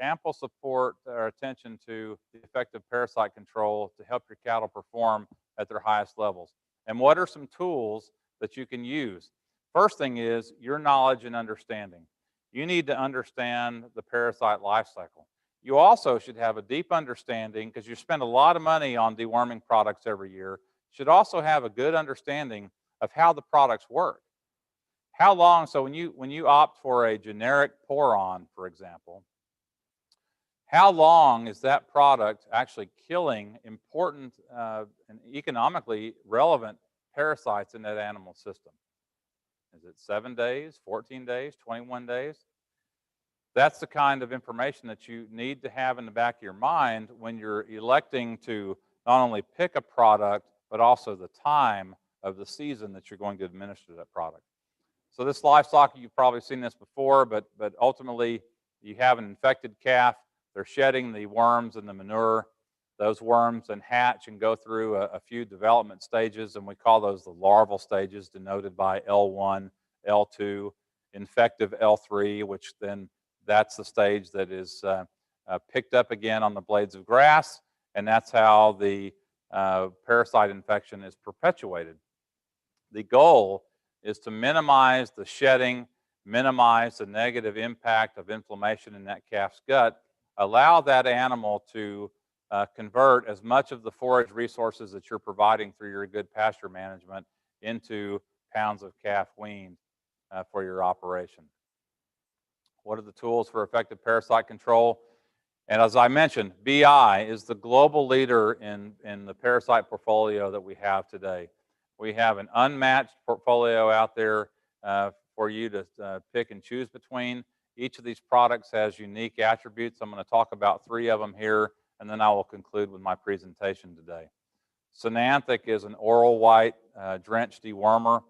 E: ample support or attention to the effective parasite control to help your cattle perform at their highest levels. And what are some tools that you can use? First thing is your knowledge and understanding. You need to understand the parasite life cycle. You also should have a deep understanding, because you spend a lot of money on deworming products every year, should also have a good understanding of how the products work. How long, so when you opt for a generic Poron, for example, how long is that product actually killing important and economically relevant parasites in that animal system? Is it 7 days, 14 days, 21 days? That's the kind of information that you need to have in the back of your mind when you're electing to not only pick a product, but also the time of the season that you're going to administer that product. So this livestock, you've probably seen this before, but ultimately you have an infected calf. They're shedding the worms and the manure. Those worms then hatch and go through a few development stages, and we call those the larval stages, denoted by L1, L2, infective L3, which then that's the stage that is picked up again on the blades of grass, and that's how the parasite infection is perpetuated. The goal is to minimize the shedding, minimize the negative impact of inflammation in that calf's gut, allow that animal to convert as much of the forage resources that you're providing through your good pasture management into pounds of calf weaned for your operation. What are the tools for effective parasite control? And as I mentioned, BI is the global leader in the parasite portfolio that we have today. We have an unmatched portfolio out there for you to pick and choose between. Each of these products has unique attributes. I'm going to talk about 3 of them here, and then I will conclude with my presentation today. Synanthic is an oral white drench dewormer,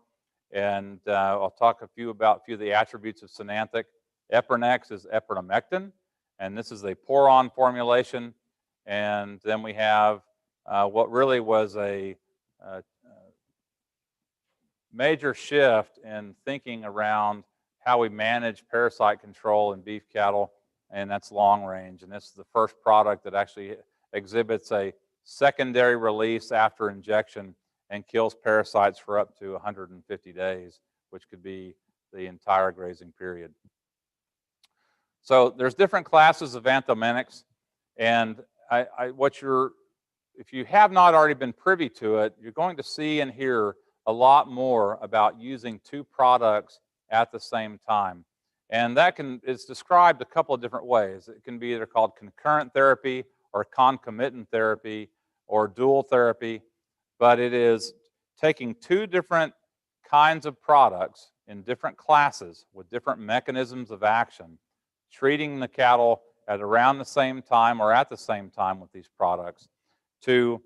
E: and I'll talk about a few of the attributes of Synanthic. Epernex is epernamectin, and this is a pour-on formulation. And then we have what really was a major shift in thinking around how we manage parasite control in beef cattle, and that's long range. And this is the first product that actually exhibits a secondary release after injection and kills parasites for up to 150 days, which could be the entire grazing period. So there's different classes of anthelmintics, and if you have not already been privy to it, you're going to see and hear a lot more about using 2 products at the same time. And that is described a couple of different ways. It can be either called concurrent therapy or concomitant therapy or dual therapy, but it is taking 2 different kinds of products in different classes with different mechanisms of action, treating the cattle at around the same time or at the same time with these products to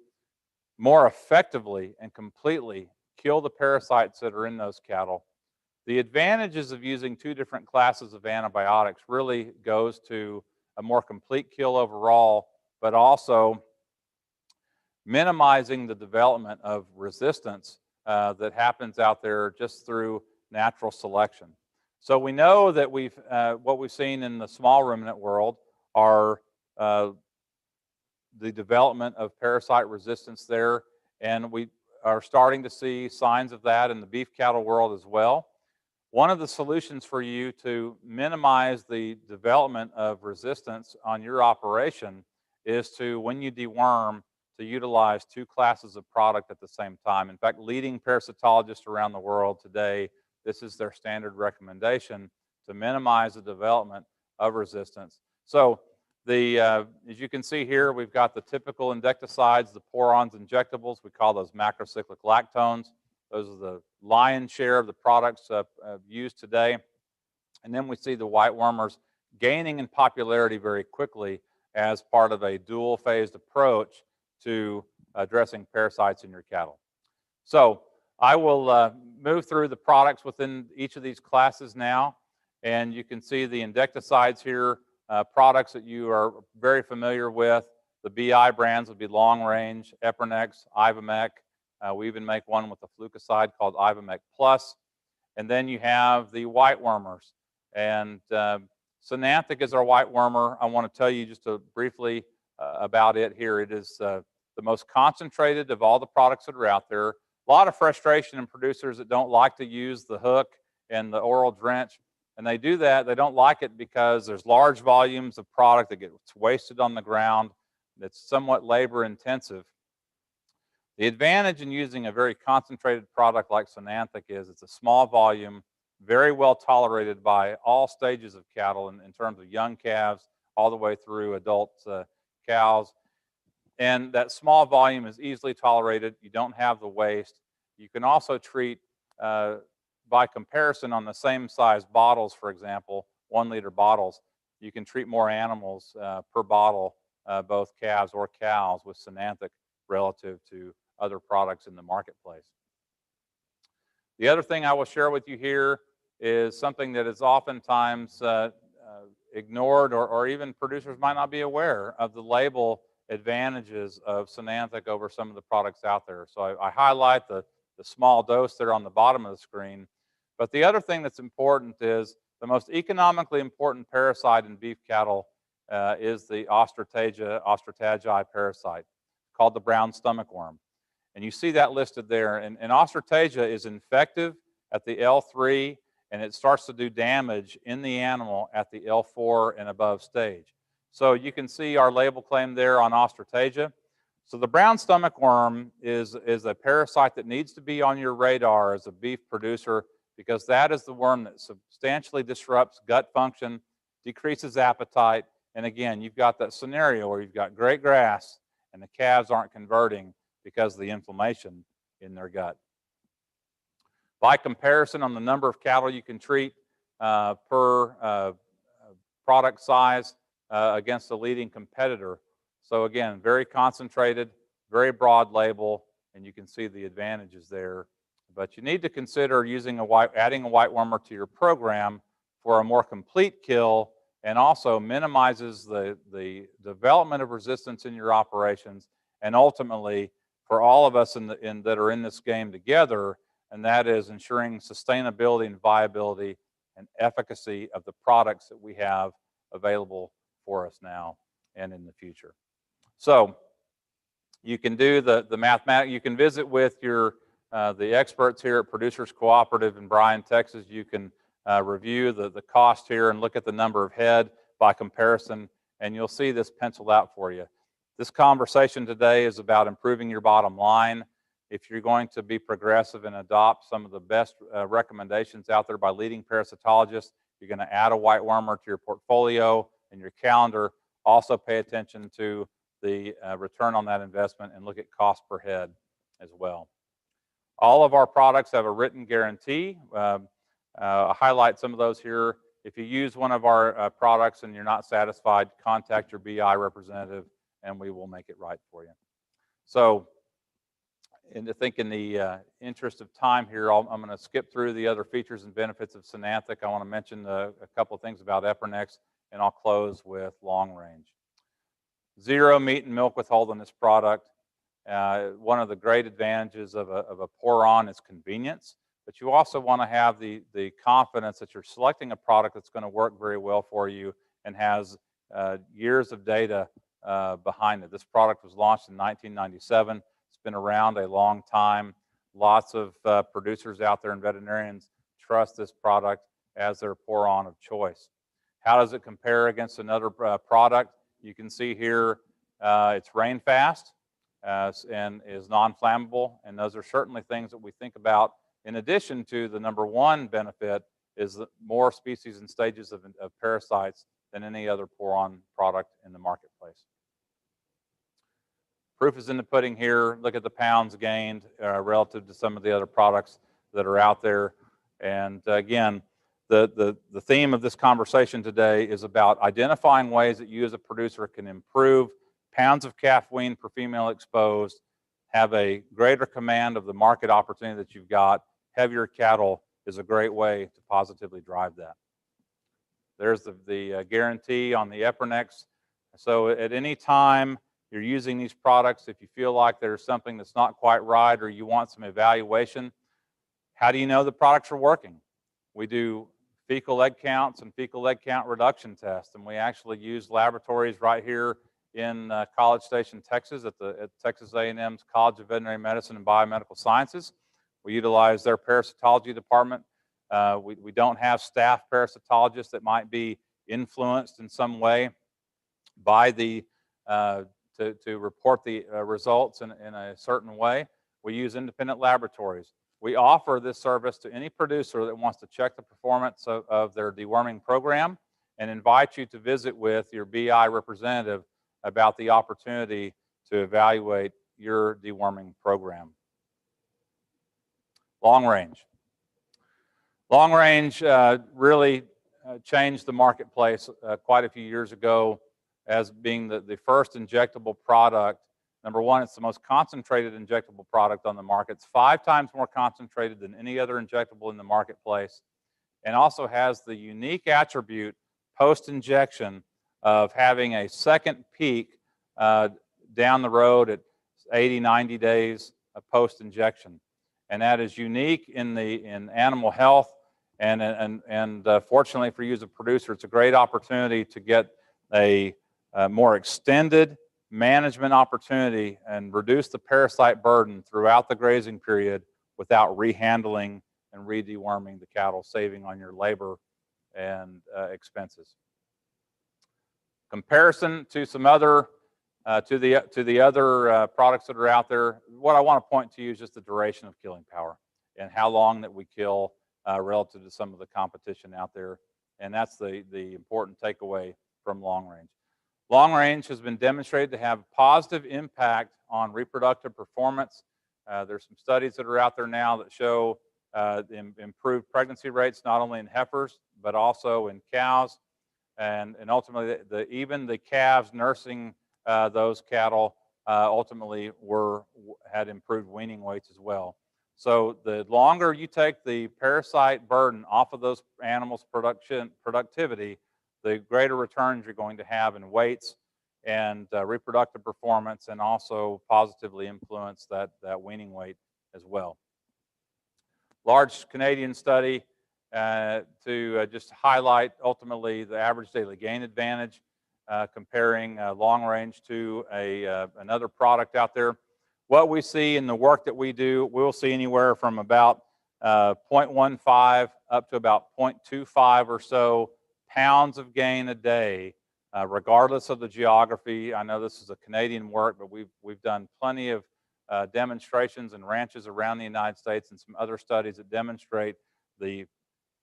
E: more effectively and completely kill the parasites that are in those cattle. The advantages of using 2 different classes of antibiotics really goes to a more complete kill overall, but also minimizing the development of resistance that happens out there just through natural selection. So we know that what we've seen in the small ruminant world are the development of parasite resistance there, and we are starting to see signs of that in the beef cattle world as well. One of the solutions for you to minimize the development of resistance on your operation is to, when you deworm, to utilize 2 classes of product at the same time. In fact, leading parasitologists around the world today, this is their standard recommendation to minimize the development of resistance. So as you can see here, we've got the typical insecticides, the pour-ons injectables. We call those macrocyclic lactones. Those are the lion's share of the products used today. And then we see the white wormers gaining in popularity very quickly as part of a dual-phased approach to addressing parasites in your cattle. So I will move through the products within each of these classes now, and you can see the insecticides here, products that you are very familiar with. The BI brands would be Long Range, Epernex, Ivomec. We even make one with a fluticide called Ivomec Plus. And then you have the white wormers. And Synanthic is our white wormer. I want to tell you just briefly about it here. It is the most concentrated of all the products that are out there. A lot of frustration in producers that don't like to use the hook and the oral drench. And they do that. They don't like it because there's large volumes of product that gets wasted on the ground. It's somewhat labor intensive. The advantage in using a very concentrated product like Synanthic is it's a small volume, very well tolerated by all stages of cattle in terms of young calves all the way through adult cows. And that small volume is easily tolerated. You don't have the waste. You can also treat, by comparison, on the same size bottles, for example, 1-liter bottles, you can treat more animals per bottle, both calves or cows, with Synanthic relative to other products in the marketplace. The other thing I will share with you here is something that is oftentimes ignored, or even producers might not be aware of the label advantages of Synanthic over some of the products out there. So I highlight the small dose there on the bottom of the screen. But the other thing that's important is the most economically important parasite in beef cattle is the Ostrortagiae parasite, called the brown stomach worm. And you see that listed there. And Ostrortagia is infective at the L3, and it starts to do damage in the animal at the L4 and above stage. So you can see our label claim there on Ostrortagia. So the brown stomach worm is a parasite that needs to be on your radar as a beef producer, because that is the worm that substantially disrupts gut function, decreases appetite, and again, you've got that scenario where you've got great grass and the calves aren't converting because of the inflammation in their gut. By comparison, on the number of cattle you can treat per product size against a leading competitor. So again, very concentrated, very broad label, and you can see the advantages there. But you need to consider adding a white wormer to your program for a more complete kill, and also minimizes the development of resistance in your operations, and ultimately for all of us that are in this game together, and that is ensuring sustainability and viability and efficacy of the products that we have available for us now and in the future. So you can do the mathematics. You can visit with the experts here at Producers Cooperative in Bryan, Texas. You can review the cost here and look at the number of head by comparison, and you'll see this penciled out for you. This conversation today is about improving your bottom line. If you're going to be progressive and adopt some of the best recommendations out there by leading parasitologists, you're going to add a white wormer to your portfolio and your calendar. Also pay attention to the return on that investment and look at cost per head as well. All of our products have a written guarantee. I'll highlight some of those here. If you use one of our products and you're not satisfied, contact your BI representative and we will make it right for you. So, in the interest of time here, I'm going to skip through the other features and benefits of Synanthic. I want to mention a couple of things about Epronex, and I'll close with long range. Zero meat and milk withhold on this product. One of the great advantages of a pour-on is convenience, but you also want to have the confidence that you're selecting a product that's going to work very well for you and has years of data behind it. This product was launched in 1997. It's been around a long time. Lots of producers out there and veterinarians trust this product as their pour-on of choice. How does it compare against another product? You can see here it's rain fast and is non-flammable, and those are certainly things that we think about. In addition to the number one benefit is that more species and stages of parasites than any other pour-on product in the marketplace. Proof is in the pudding here. Look at the pounds gained relative to some of the other products that are out there. And again, the theme of this conversation today is about identifying ways that you as a producer can improve pounds of calf wean per female exposed, have a greater command of the market opportunity that you've got. Heavier cattle is a great way to positively drive that. There's the guarantee on the Epronex. So at any time you're using these products, if you feel like there's something that's not quite right or you want some evaluation, how do you know the products are working? We do fecal egg counts and fecal egg count reduction tests, and we actually use laboratories right here in College Station, Texas at Texas A&M's College of Veterinary Medicine and Biomedical Sciences. We utilize their parasitology department. We don't have staff parasitologists that might be influenced in some way by to report the results in a certain way. We use independent laboratories. We offer this service to any producer that wants to check the performance of their deworming program and invite you to visit with your BI representative about the opportunity to evaluate your deworming program. Long range. Long range really changed the marketplace quite a few years ago as being the first injectable product. Number one, it's the most concentrated injectable product on the market. It's 5 times more concentrated than any other injectable in the marketplace, and also has the unique attribute post-injection of having a second peak down the road at 80, 90 days of post-injection. And that is unique in animal health, and fortunately for you as a producer, it's a great opportunity to get a more extended management opportunity and reduce the parasite burden throughout the grazing period without rehandling and re-deworming the cattle, saving on your labor and expenses. Comparison to some other to the other products that are out there, what I want to point to you is just the duration of killing power and how long that we kill relative to some of the competition out there, and that's the important takeaway from long range. Long range has been demonstrated to have positive impact on reproductive performance. There's some studies that are out there now that show improved pregnancy rates, not only in heifers, but also in cows. And ultimately, even the calves nursing those cattle ultimately had improved weaning weights as well. So the longer you take the parasite burden off of those animals' productivity, the greater returns you're going to have in weights and reproductive performance, and also positively influence that weaning weight as well. Large Canadian study to just highlight ultimately the average daily gain advantage, comparing long range to another product out there. What we see in the work that we do, we'll see anywhere from about 0.15 up to about 0.25 or so pounds of gain a day, regardless of the geography. I know this is a Canadian work, but we've done plenty of demonstrations and ranches around the United States and some other studies that demonstrate the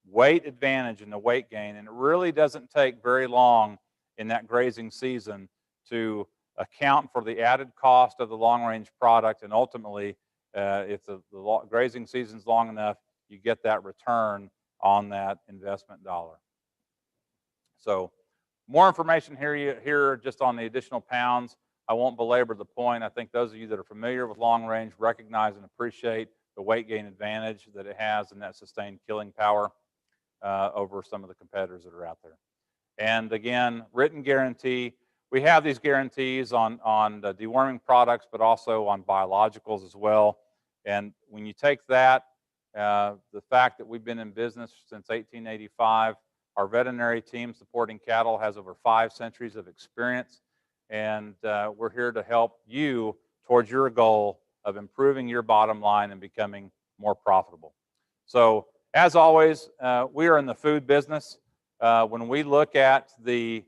E: weight advantage and the weight gain. And it really doesn't take very long in that grazing season to account for the added cost of the long-range product. And ultimately, if the grazing season's long enough, you get that return on that investment dollar. So more information here just on the additional pounds. I won't belabor the point. I think those of you that are familiar with long range recognize and appreciate the weight gain advantage that it has and that sustained killing power over some of the competitors that are out there. And again, written guarantee. We have these guarantees on the deworming products, but also on biologicals as well. And when you take that, the fact that we've been in business since 1885, our veterinary team supporting cattle has over 5 centuries of experience. And we're here to help you towards your goal of improving your bottom line and becoming more profitable. So as always, we are in the food business. When we look at the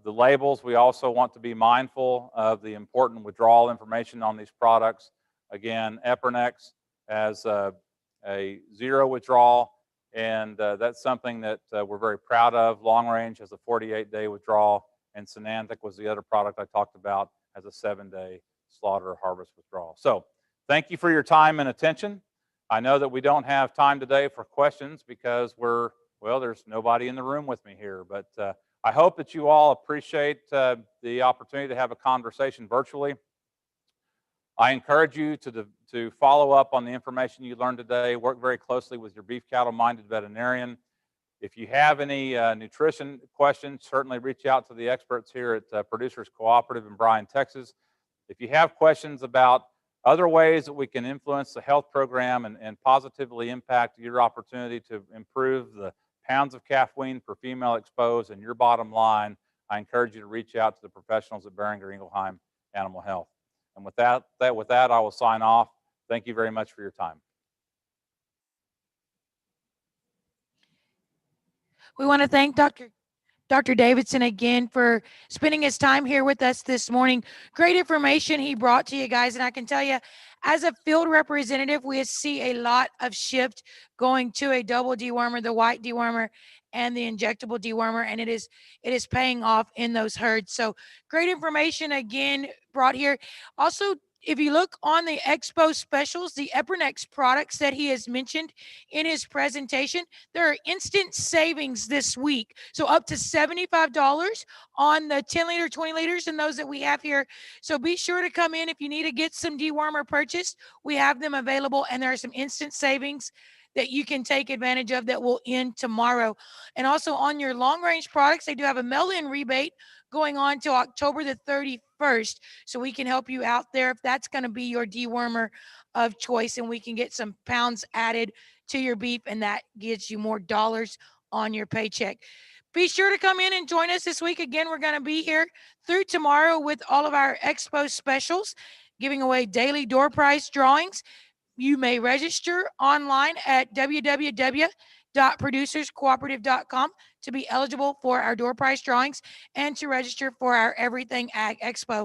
E: labels, we also want to be mindful of the important withdrawal information on these products. Again, Epernex has a 0 withdrawal, and that's something that we're very proud of. Long Range has a 48-day withdrawal, and Synanthic was the other product I talked about, has a 7-day slaughter harvest withdrawal. So thank you for your time and attention. I know that we don't have time today for questions because there's nobody in the room with me here, but I hope that you all appreciate the opportunity to have a conversation virtually. I encourage you to follow up on the information you learned today. Work very closely with your beef cattle-minded veterinarian. If you have any nutrition questions, certainly reach out to the experts here at Producers Cooperative in Bryan, Texas. If you have questions about other ways that we can influence the health program and positively impact your opportunity to improve the pounds of calf wean per female exposed and your bottom line, I encourage you to reach out to the professionals at Boehringer Ingelheim Animal Health. And with that, I will sign off. Thank you very much for your time.
D: We want to thank Dr. Davidson again for spending his time here with us this morning. Great information he brought to you guys. And I can tell you, as a field representative, we see a lot of shift going to a double dewormer, the white dewormer, and the injectable dewormer, and it is paying off in those herds. So great information again brought here. Also, if you look on the Expo specials, the Epernex products that he has mentioned in his presentation, there are instant savings this week. So up to $75 on the 10 liter, 20 liters, and those that we have here. So be sure to come in if you need to get some dewormer purchased. We have them available, and there are some instant savings that you can take advantage of that will end tomorrow. And also on your long range products, they do have a mail-in rebate going on till October the 31st. So we can help you out there if that's going to be your dewormer of choice, and we can get some pounds added to your beef, and that gets you more dollars on your paycheck. Be sure to come in and join us this week. Again, we're going to be here through tomorrow with all of our Expo specials, giving away daily door prize drawings. You may register online at www.producerscooperative.com to be eligible for our door prize drawings and to register for our Everything Ag Expo.